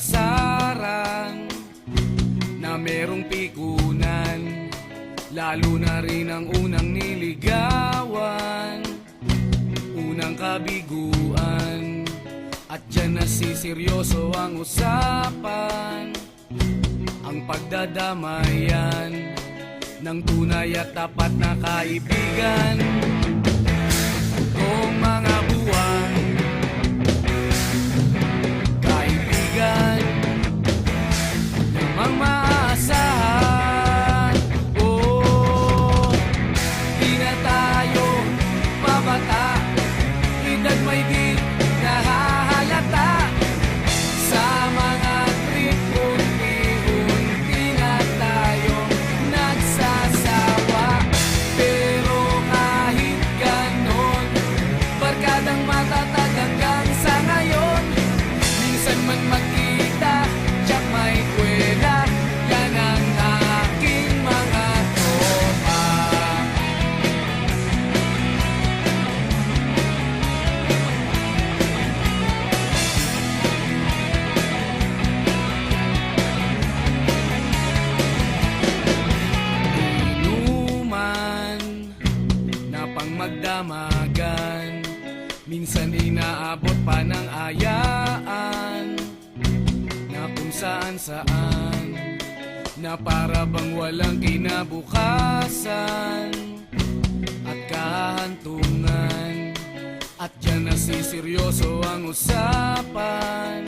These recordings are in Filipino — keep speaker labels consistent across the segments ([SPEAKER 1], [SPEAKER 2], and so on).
[SPEAKER 1] pasaran na merong pikunan, lalo na rin ang unang niligawan, unang kabiguan. At dyan nasiseryoso ang usapan, ang pagdadamayan ng tunay at tapat na kaibigan. Kung mga buwan, kaibigan namang maaasahan. Oh, di na tayo mabata, edad may di nahahalata. Sa mga trip, unti-unti na tayong nagsasawa. Pero kahit ganon, barkadang matatag hanggang sa ngayon. Minsan man magkita, tiyak may kwela, yan ang aking mga tropa. Inuman na pang magdamagan, minsan inaabot pa ng ayaan, na kung saan-saan, na para bang walang kinabukasan at kahantungan. At dyan nasiseryoso ang usapan,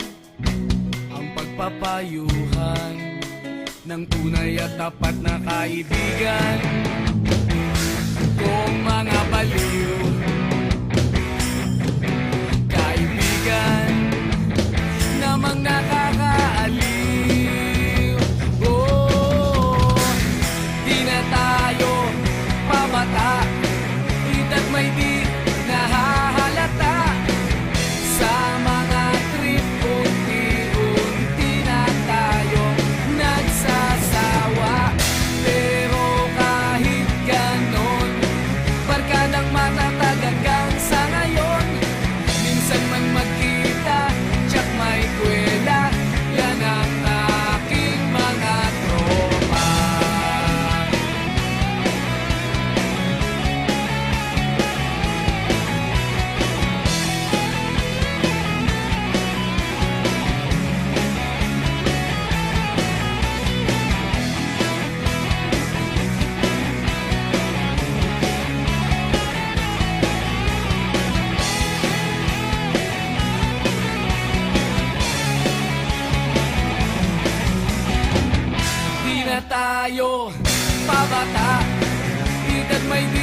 [SPEAKER 1] ang pagpapayuhan ng tunay at tapat na kaibigan. Kung mga baliw, kaibigan namang nakakaaliw. Oh, di na tayo pabata, edad may di nahahalata. Sa mga trip, unti-unti na tayo nagsasawa. Pero kahit ganon, barkadang matatag hanggang sa ngayon. Minsan man magkita, tiyak may kwela, yan ang aking mga tropa. Di na tayo pabata, edad may di